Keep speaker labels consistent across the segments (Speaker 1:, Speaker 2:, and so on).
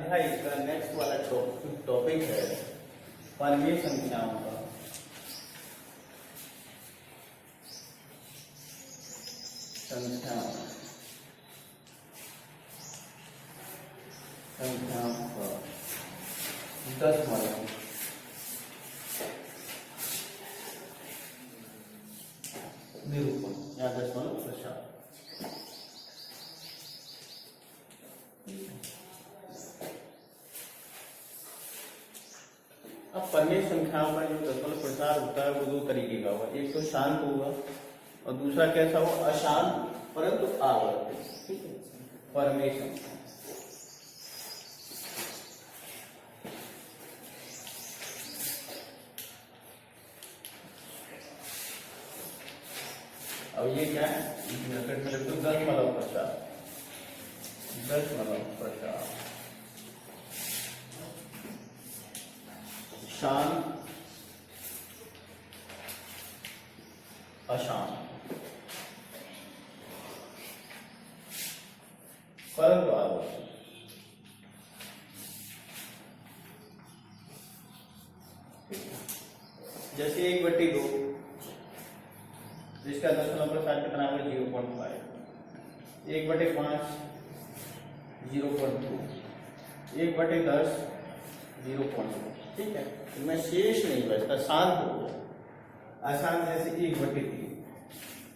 Speaker 1: अध्याय का नेक्स्ट वाला टॉपिक है परमीय संख्याओं का। संख्याओं का 10 वाला निरूपण या 10 वाला प्रसार। अब परमेय संख्याओं का जो दशमलव प्रसार होता है वो दो तरीके का होगा, एक तो शांत होगा और दूसरा कैसा हो, अशांत परंतु आवर्तित। ठीक है, परमेय संख्या। अब ये क्या है, ब्रैकेट में लिखो दशमलव प्रसार। दशमलव प्रसार शांत, अशांत परंतु आवर्तित। जैसे 1/2, जिसका दशमलव प्रसार कितना है 0.5। 1/5 0.2। 1/10 0.2। ठीक है, इनमें शेष नहीं बचता, शांत हो गया। अशांत जैसे 1/3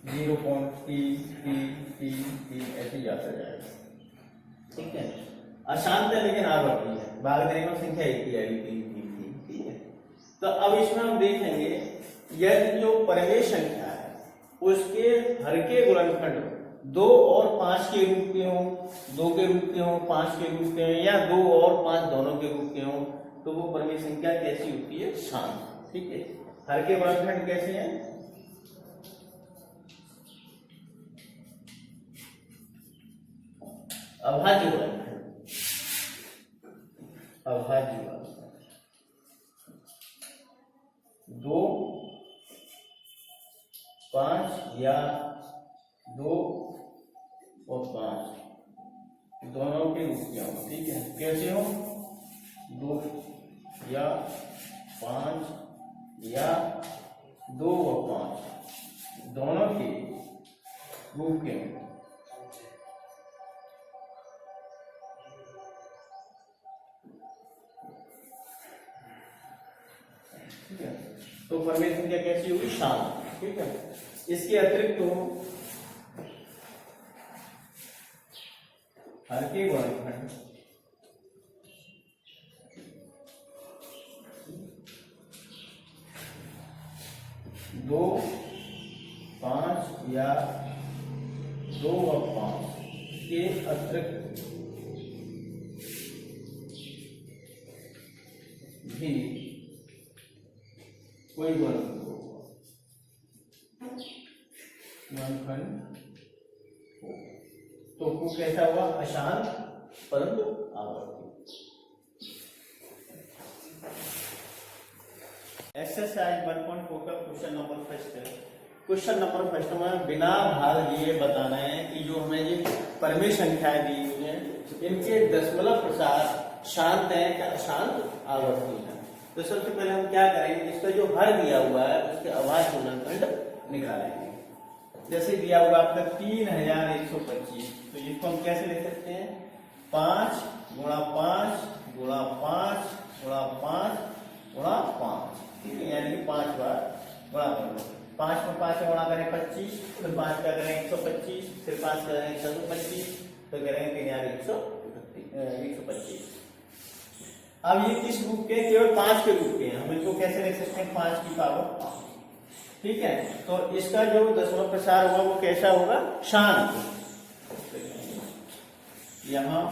Speaker 1: 0.3 ऐसे जाता जाएगा। ठीक है, अशांत है लेकिन आवर्ती है, भाग देने में संख्या एक ही आएगी 3। ठीक है, तो अब इसमें हम देखेंगे यदि जो परमेय संख्या है उसके हर के गुणनखंड 2 और 5 के रूप के हों, 2 के रूप के हों, 5 के रूप के हों, या 2 और 5 दोनों के रूप के हों, तो वो परमेय संख्या कैसी होती है, शांत। ठीक है, हर के गुणनखंड कैसे हैं, अभाज्य गुणनखंड। अभाज्य गुणनखंड 2, 5 या 2 और 5 दोनों के रूप के हों। ठीक है, कैसे हो, 2 या 5 या 2 और 5 दोनों के रूप के हों। ठीक है, तो परमेय संख्या कैसी होगी, शांत। ठीक है, इसके अतिरिक्त तो हर के गुणनखंड 2, 5 या 2 और 5 के अतिरिक्त भी कोई गुणनखंड हो तो वो कैसा हुआ, अशांत परंतु आवर्ती। एक्सरसाइज 1.4 का क्वेश्चन नंबर फर्स्ट है। क्वेश्चन नंबर फर्स्ट में बिना भाग दिए बताना है कि जो हमें ये परमेय संख्याएं दी हुई हैं इनके दशमलव प्रसार शांत है या अशांत आवर्ती है। तो सबसे पहले हम क्या करेंगे, इसका जो हर दिया हुआ है उसके अभाज्य गुणनखंड निकालेंगे। जैसे दिया हुआ आपका 3125, तो इसको हम कैसे लिख सकते हैं, 5 गुणा 5 गुणा 5 गुणा 5 गुणा 5। ठीक है, यानी कि 5 बार गुणा करो। 5 में 5 गुणा करें 25, फिर 5 का करें 125, फिर 5 करें 125, तो करेंगे 125। अब ये किस रूप के, केवल 5 के रूप के हैं, हम इनको कैसे लिख सकते हैं, 5 की पावर 5। ठीक है, तो इसका जो दशमलव प्रसार होगा वो कैसा होगा, शांत। यहां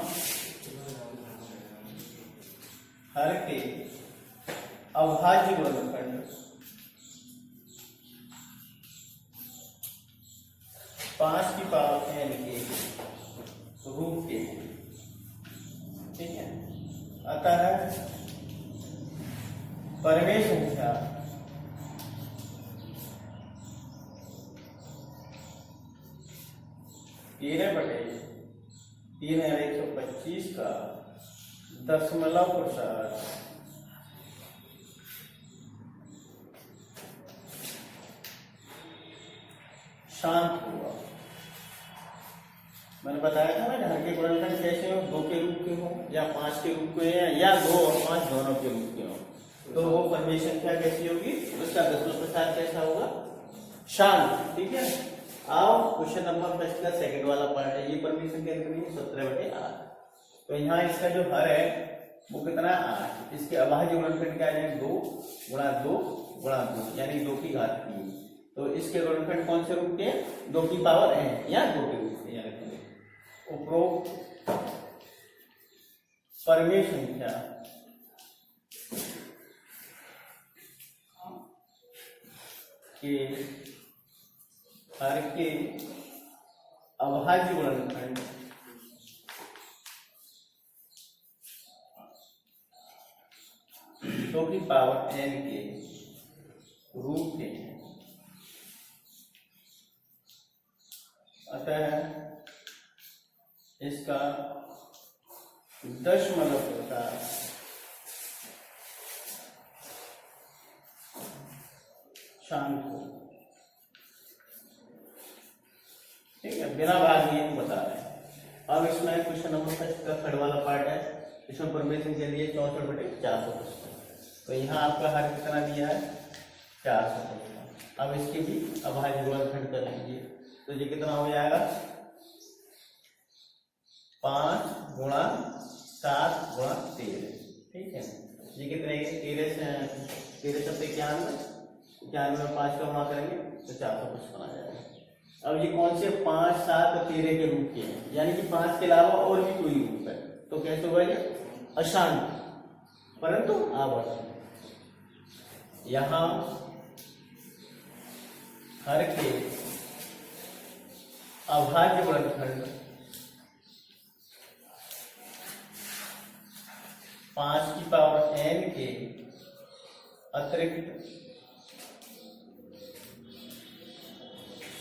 Speaker 1: हर के अभाज्य गुणनखंड 5 की पावर n के रूप के। ठीक है, अतः परमेय संख्या तीन 125 का दशमलव प्रसार शांत होगा। मैंने बताया था ना घर के गुणनखंड कैसे हो, 2 के रूप के हो या 5 के रूप के या 2 और 5 दोनों के रूप के हो, तो वो परमेय संख्या कैसी होगी, उसका दशमलव प्रसार कैसा होगा, शांत। ठीक है। अब क्वेश्चन नंबर फर्स्ट का सेकंड वाला पार्ट है, ये परमेय संख्या कितनी है, 17/8। तो यहाँ इसका जो हर है वो कितना, 8। इसके अभाज्य गुणनखंड क्या है, 2 गुणा 2 गुणा 2 यानी 2 की घात 3। तो इसके गुणनखंड कौन से रूप के, 2 की पावर n या 2 के रूप के। यानी उपरोक्त परमेय संख्या के हर के अभाज्य गुणनखंड दो की पावर n के रूप के हैं। अतः इसका दशमलव प्रसार शांत हो। ठीक है, बिना भाग ये बता रहे हैं। अब इसमें क्वेश्चन नंबर फर्स्ट का थर्ड वाला पार्ट है, इसमें परमेय संख्या दी है 64/455। तो यहाँ आपका हर कितना दिया है, 455। अब इसके भी अभाज्य गुणनखंड कर लीजिए, तो ये कितना हो जाएगा, 5 गुणा 7 गुणा 13। ठीक है, ये कितने, 13 सब 91, 91 में 5 का गुणा करेंगे तो 455 आ जाएगा। अब ये कौन से 5, 7 और 13 के रूप के हैं, यानी कि 5 के अलावा और भी कोई रूप है, तो कैसे होगा ये, अशांत परंतु आवर्त। यहां हर के अभाज्य गुणनखंड 5 की पावर n के अतिरिक्त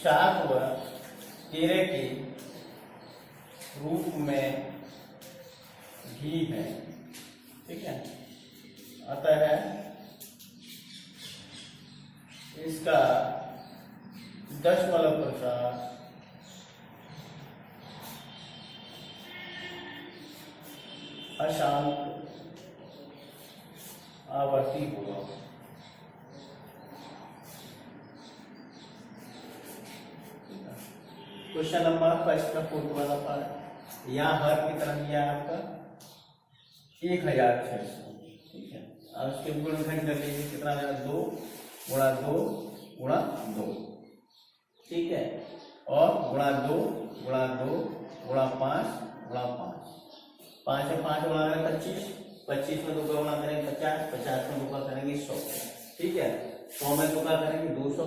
Speaker 1: 7 व 13 के रूप में भी है। ठीक है, अतः इसका दशमलव प्रसार अशांत आवर्ती होगा। क्वेश्चन नंबर फर्स्ट का फोर्थ वाला पार्ट, यहाँ हर की तरह दिया है आपका 1600। ठीक है, अब उसके गुणनखंड कर लीजिए, कितना है, 2 गुणा 2 गुणा 2। ठीक है, और गुणा 2 गुणा 2 गुणा 5 गुणा 5। 5 से 5 गुणा करें 25, 25 में 2 का गुणा करेंगे 50, 50 में 2 का करेंगे 100। ठीक है, 100 में 2 का करेंगे 200,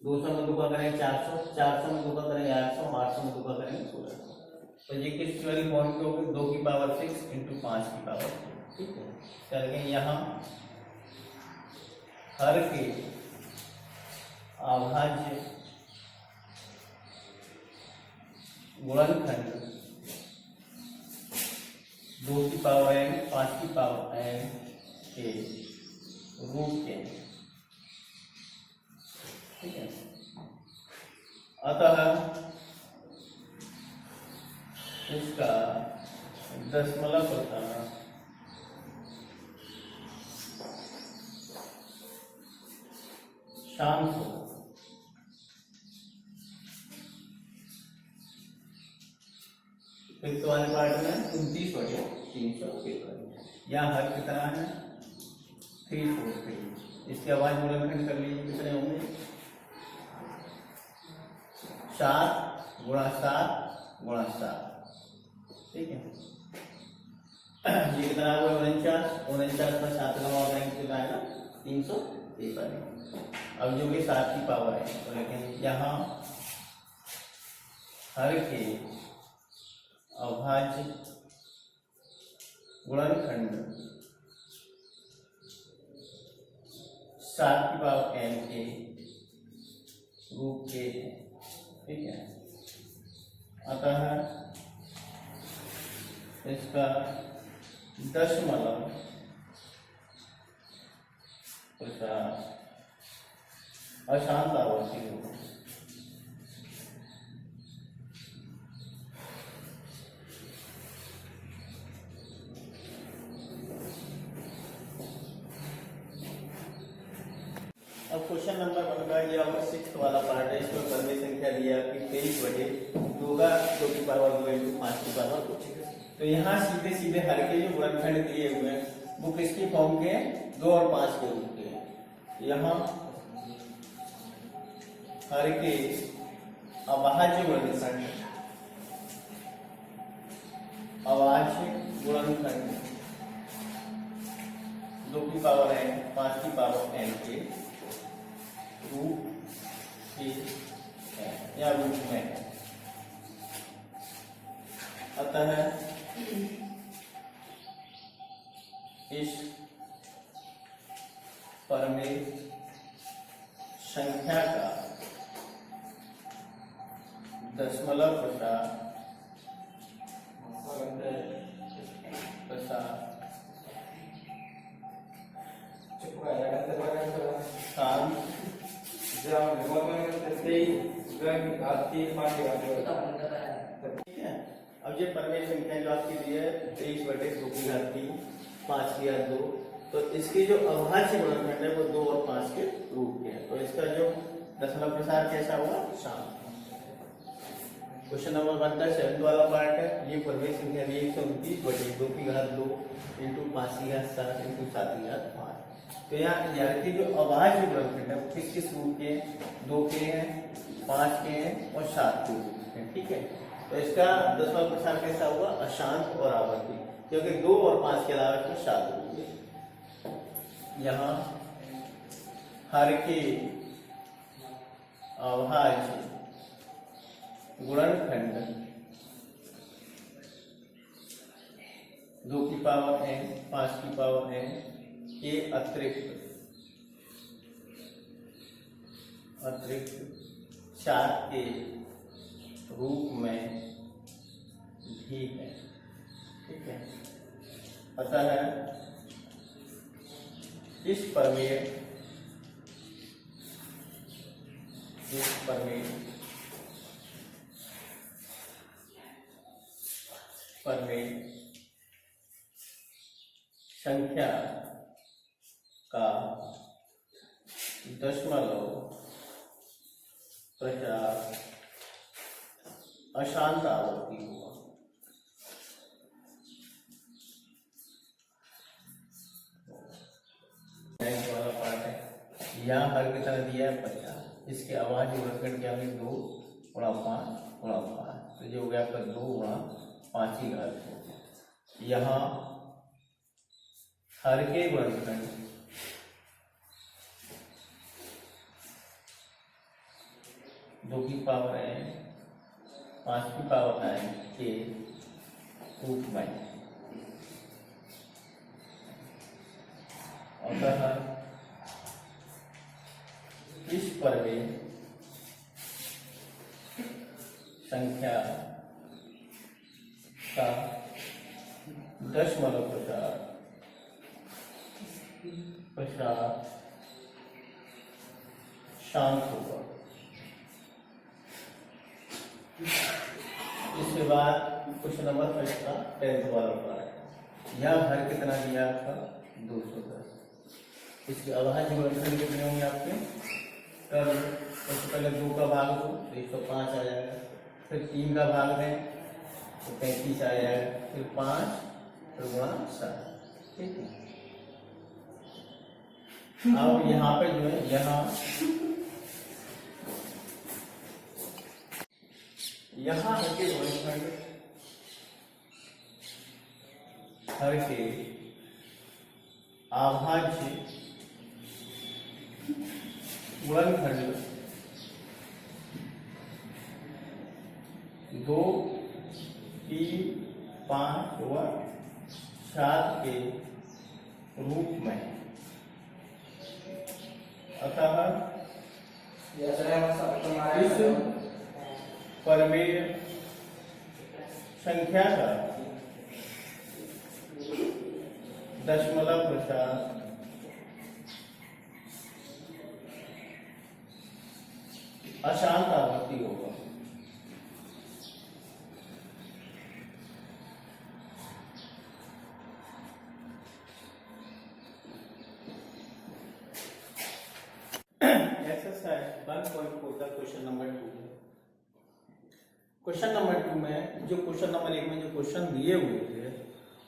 Speaker 1: 200 में 2 का करेंगे 400, 400 में 2 का करेंगे 800, 800 में 2 का करेंगे 1600। तो ये किस वाली फॉर्म की होगी, 2 की पावर 6 इंटू 5 की पावर। ठीक है, चलिए यहाँ हर के अभाज्य गुणनखंड 2 की पावर n 5 की पावर n के रूप के। ठीक है, अतः इसका दशमलव प्रसार शांत हो। फिफ्थ वाले पार्ट में 29/353। यहाँ हर कितना है, 343। इसके आवाज गुणनखंड कर लीजिए, कितने होंगे, 7 गुणा 7 गुणा 7। ठीक है, ये कितना है, 49, 49 में 7 का पावर कितना आएगा, 353। अब जो कि 7 की पावर है, तो लेकिन यहाँ हर के अभाज्य गुणनखंड 7 की पावर n के रूप के हैं। ठीक है, अतः इसका दशमलव प्रसार अशांत आवर्ती होगा। अब क्वेश्चन नंबर 1 का ये आपका 6th वाला पार्ट है। इसमें परमेय संख्या दिया आपकी 23/2 का 2 की पावर 2 into 5 की पावर 2। तो यहाँ सीधे सीधे हर के जो गुणनखंड दिए हुए हैं वो किसकी फॉर्म के हैं? 2 और 5 के रूप के हैं। यहाँ हर के अभाज्य गुणनखंड, अभाज्य गुणनखंड 2 की पावर n 5 की पावर n के रूप के या रूप में। अतः इस परमेय संख्या का दशमलव प्रसार ठीक है। अब ये परमेय संख्या जो आपकी दी है 23/2 की घात 3 5 की घात 2, तो इसके जो अभाज्य गुणनखंड है वो 2 और 5 के रूप के हैं। तो इसका जो दशमलव प्रसार कैसा हुआ? शांत। क्वेश्चन नंबर 1 का 7th वाला पार्ट है। ये परमेय संख्या दी 129/2 की घात 2 into 5 की घात 7 into 7 की घात 5। तो यहाँ की जो अभाज्य गुणनखंड है वो किस किस रूप के हैं? 2 के हैं, 5 के हैं और 7 के रूप के हैं। ठीक है। तो इसका दशमलव प्रसार कैसा हुआ? अशांत और आवर्ती, क्योंकि 2 और 5 के अलावा इसमें 7 रूप है। यहाँ हर के अभाज्य गुणनखंड 2 की पावर n 5 की पावर n के अतिरिक्त 4 के रूप में भी है। ठीक है। अतः इस परमेय संख्या का दशमलव प्रसार अशांत आवर्ती हुआ। वाला पार्ट है। यहाँ हर कितना दिया है? 50। इसके अभाज्य गुणनखंड क्या है? 2 गुणा 5 गुणा 5। तो ये हो गया आपका 2 गुणा 5 की घात। यहाँ हर के गुणनखंड 2 की पावर n 5 की पावर n के रूप में। अतः इस परमेय संख्या का दशमलव प्रसार शांत होगा। इसके बाद क्वेश्चन नंबर 5 का 10th वाला पार्ट। यह हर कितना दिया आपका? 210। इसके अभाज्य गुणनखंड कितने होंगे आपके? कर सबसे पहले 2 का भाग दो तो 105 आ जाएगा, फिर 3 का भाग दें तो 35 आ जाएगा, फिर 5 फिर गुणा 7। ठीक है। अब यहाँ पे जो है यहाँ हर के गुणनखंड हर के अभाज्य गुणनखंड 2, 3, 5 और 7 के रूप में। अतः इस परमेय संख्या का दशमलव प्रसार अशांत आवृत्ति होगा। एक्सरसाइज 1.4 का क्वेश्चन नंबर 2 है। क्वेश्चन नंबर 2 में जो क्वेश्चन नंबर 1 में जो क्वेश्चन दिए हुए थे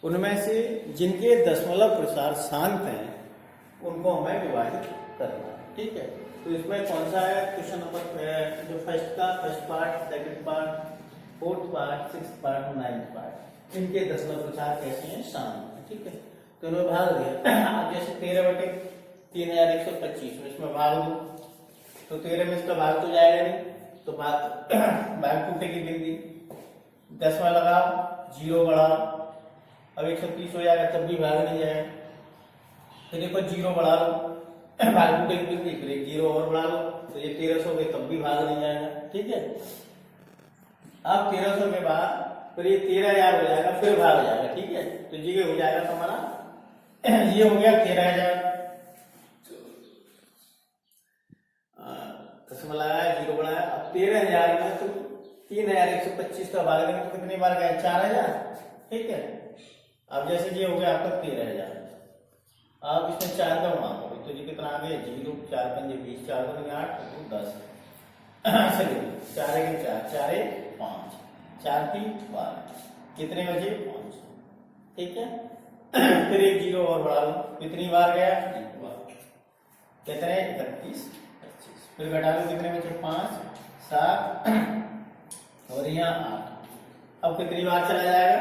Speaker 1: उनमें से जिनके दशमलव प्रसार शांत हैं उनको हमें विभाजित करना है, ठीक है। तो इसमें कौन सा है क्वेश्चन नंबर जो first part, second part, fourth part, sixth part, ninth part, इनके दशमलव प्रसार कैसे हैं, शांत है, ठीक है। तो इन्हें भाग दिया। आप जैसे 13/3125 में इसमें भाग दो तो 13 में इसका भाग तो जाएगा नहीं, तो भाग टूटेगी गिनती, 10 में लगाओ, 0 बढ़ाओ, अब 130 हो जाएगा तब भी भाग नहीं जाएगा। फिर देखो 0 बढ़ा लो, भाग टूटेगी गिनती, फिर एक 0 और बढ़ा लो तो ये 1300 गए तब भी भाग नहीं जाएगा, ठीक है। अब 1300 के बाद फिर ये 13,000 हो जाएगा, फिर भाग जाएगा, ठीक है। तो ये हो जाएगा तुम्हारा, ये हो गया 13,000, दशमलव लगाया, 0 बढ़ाया। अब 13,000 में तो 3,125 का भाग देंगे तो कितनी बार गया, 4,000, ठीक है। अब जैसे ये हो गया आपका 13,000, आप इसमें 4 का गुणा करो तो ये कितना आ गया, 0, 4 पंजे 20, 4 दूनी 8, 10, चलिए 4 1 4, 4 1 5, 4 3 12, कितने बचे, 5, ठीक है। फिर एक 0 और बढ़ा लो, कितनी बार गया, एक बार, कितने 31 25, फिर घटा लो कितने बचे, 5 7 और यहाँ 8, अब कितनी बार चला जाएगा,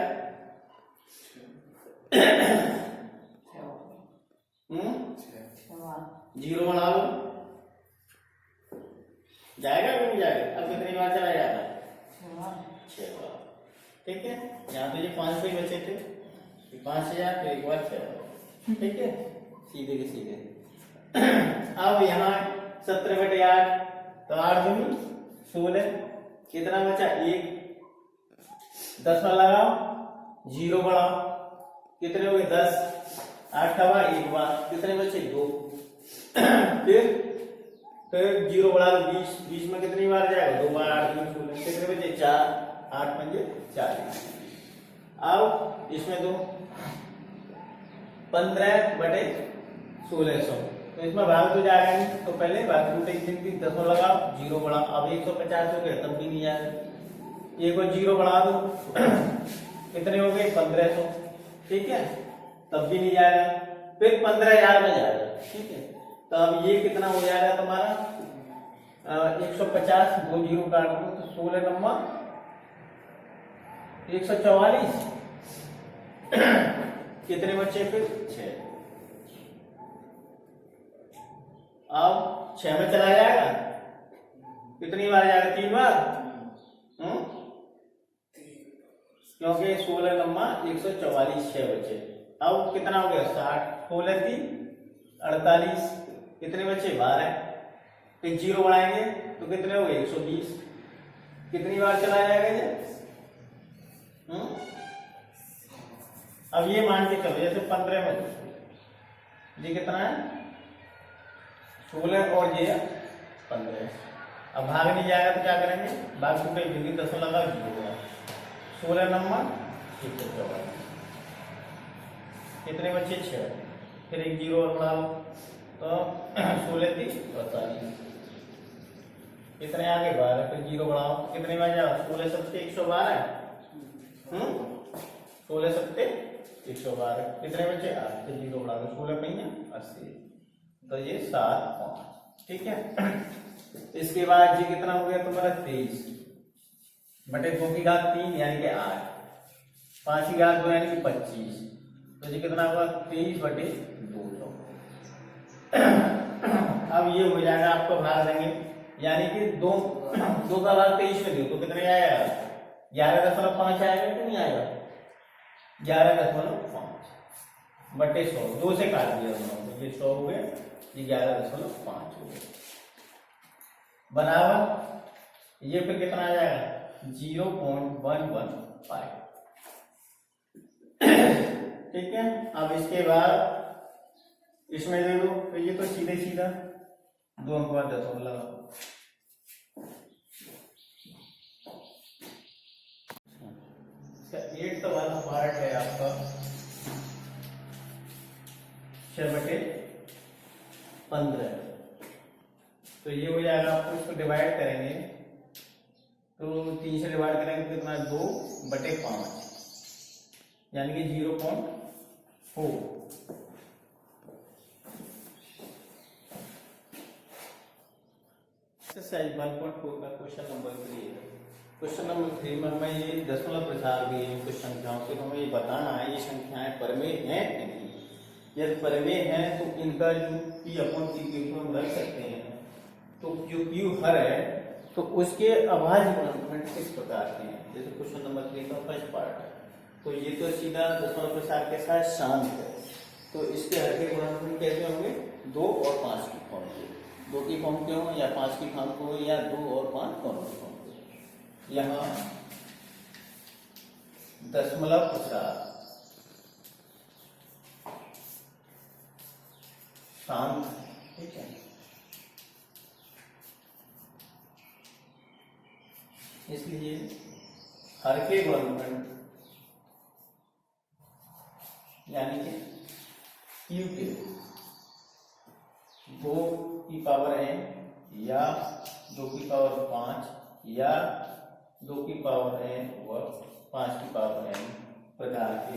Speaker 1: 0 बढ़ा लो, जाएगा कि नहीं जाएगा, अब कितनी बार चला जाता है, 6 बार, ठीक है। यहाँ तो ये 5 ही बचे थे, 5,000 फिर एक बार 6 बार, ठीक है, सीधे के सीधे। अब यहाँ 17/8 तो 8 दूनी 16, कितना बचा, 1, 10 में लगाओ, 0 बढ़ाओ, कितने हो गए 10, 8 का बार, एक बार, कितने बचे 2, फिर 0 बढ़ा लो, 20 में कितनी बार जाएगा, 2 बार, 8 दूनी 16, कितने बचे 4, 8 पंजे 40। अब इसमें दो 15/1600, तो इसमें भाग तो जाएगा नहीं, तो पहले भाग टूटे गिनती 10 में लगाओ, 0 बढ़ा, अब 150 हो गए तब भी नहीं आएगा, एक बार 0 बढ़ा दो, कितने हो गए 1500, ठीक है, तब भी नहीं जाएगा, फिर 15,000 में जाएगा, ठीक है। तो अब ये कितना हो जाएगा तुम्हारा, 150, 2 0 काट दो तो 16 नंबर 144, कितने बच्चे फिर 6, अब 6 में चला जाएगा, कितनी बार जाएगा, 3 बार, क्योंकि 16 नंबर 144, 6 बचे। अब कितना हो गया 60, 16 3 48, कितने बचे 12, फिर 0 बढ़ाएंगे तो कितने हो गए 120, कितनी बार चला जाएगा ये, अब ये मान के चलो जैसे 15 में ये कितना है 16 और ये 15, अब भाग नहीं जाएगा तो क्या करेंगे, भाग टूटे बिंदी 10 लगा 0, 16 नंबर 144, कितने बच्चे 6, फिर एक 0 और बढ़ा लो तो 16 3 48, कितने आगे 12, फिर 0 बढ़ाओ कितने में जाओ, 16 7 112, 16 7 112, कितने बच्चे 8, फिर 0 बढ़ा दो, 16 पहिया 80, तो ये 7 5, ठीक है। इसके बाद ये कितना हो गया तुम्हारा 23 बटे 2 की घात 3 यानी कि 8, 5 की घात 2 यानी कि 25, तो ये कितना होगा 23 बटे 200। अब ये हो जाएगा आपको भाग देंगे, यानी कि 2 का भाग 23 में दो तो कितने आएगा 11.5 आएगा कि नहीं आएगा, 11.5 बटे 100, 2 से काट दिया दोनों, ये 100 हो गया, ये 11.5 हो गया, बराबर ये फिर कितना आ जाएगा 0.115, ठीक है। अब इसके बाद इसमें दे दो, तो ये तो सीधे सीधा 2:10 एट वाला पार्ट है आपका 6/15। तो ये हो जाएगा, आपको इसको डिवाइड करेंगे तो 3 से डिवाइड करेंगे तो कितना 2/5 यानी कि 0.4। एक्सरसाइज 1.4 का क्वेश्चन नंबर 3 है। क्वेश्चन नंबर 3 में हमें ये दशमलव प्रसार दिए हैं कुछ संख्याओं के, हमें ये बताना है ये संख्याएं परमेय हैं कि नहीं। यदि परमेय हैं तो इनका जो P/Q को हम रख सकते हैं। तो जो Q हर है तो उसके अभाज्य गुणनखंड किस प्रकार के हैं। जैसे क्वेश्चन नंबर 3 का फर्स्ट पार्ट है, तो ये तो सीधा दशमलव प्रसार के साथ शांत है, तो इसके हर के गुणनखंड कैसे होंगे 2 और 5 की फॉर्म के। 2 की फॉर्म के हो या 5 की फॉर्म को हो या 2 और 5 दोनों की फॉर्म के। यहाँ दशमलव प्रसार शांत, ठीक है। इसलिए हर के गुणनखंड यानी कि Q के 2 की पावर n या 2 की पावर 5 या 2 की पावर n व 5 की पावर n प्रकार के,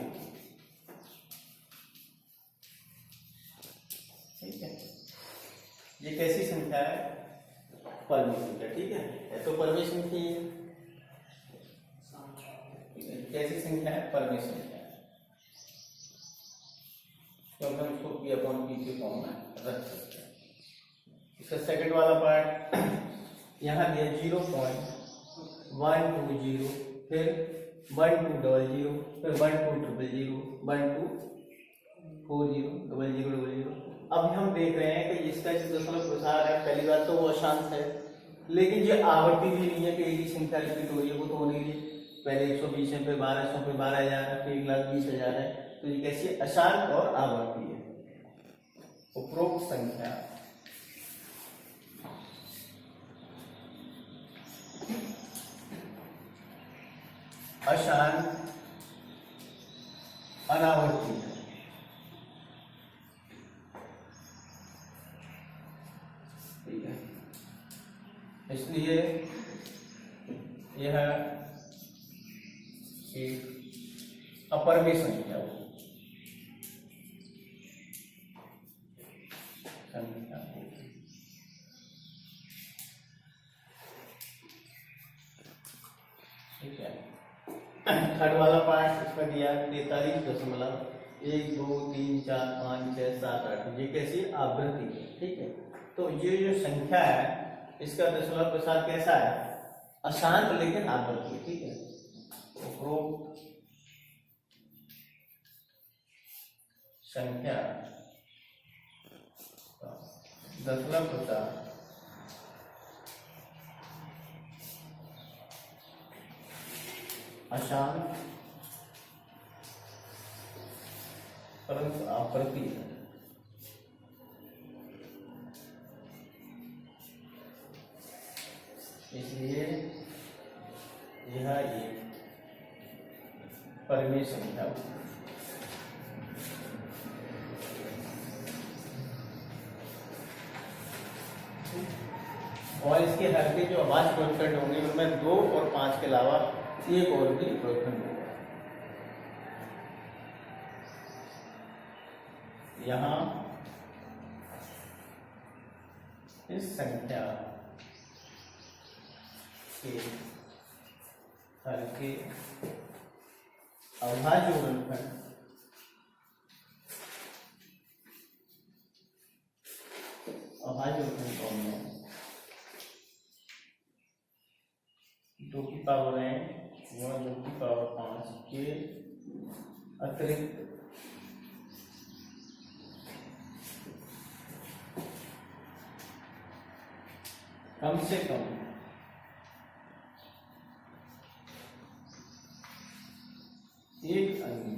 Speaker 1: ठीक है। ये कैसी संख्या है परमेय संख्या, ठीक है। तो परमेय संख्या कैसी संख्या है परमेय संख्या, क्योंकि हम इसको P/Q के फॉर्म में रख सकते हैं। इसका सेकंड वाला पार्ट यहाँ दिया 0.120, फिर 1200, फिर 1200, 1240, अब हम देख रहे हैं कि इसका जो दशमलव प्रसार है, पहली बात तो वो अशांत है, लेकिन जो आवृत्ति भी नहीं है कि एक ही संख्या रिपीट हो रही है, वो तो होने की पहले 120 है, फिर 1200, फिर 12,000 है, फिर 1,20,000 है। तो ये कैसी अशांत और आवर्ती है। उपरोक्त संख्या अशांत अनावर्ती है, ठीक है। इसलिए यह एक अपरमेय संख्या हो, ठीक है। थर्ड वाला पार्ट इसमें दिया 43.1234567 ये कैसी आवृत्ति है, ठीक है। तो ये जो संख्या है इसका दशमलव प्रसार कैसा है अशांत लेकिन आवृत्ति, ठीक है। उपरोक्त संख्या दशमलव प्रसार अशांत परंतु आवृत्ति है, इसलिए यह एक परमेय संख्या होगी। और इसके हर के जो अभाज्य गुणनखंड होंगे उनमें 2 और 5 के अलावा एक और भी गुणनखंड होगा। यहाँ इस संख्या के हर के अभाज्य गुणनखंड फॉर्म में 2 की पावर n व 2 की पावर 5 के अतिरिक्त कम से कम एक अन्य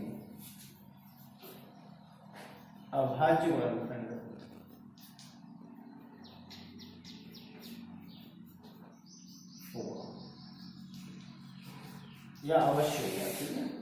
Speaker 1: अभाज्य वर्गखंड या अवश्य हो गया, ठीक है।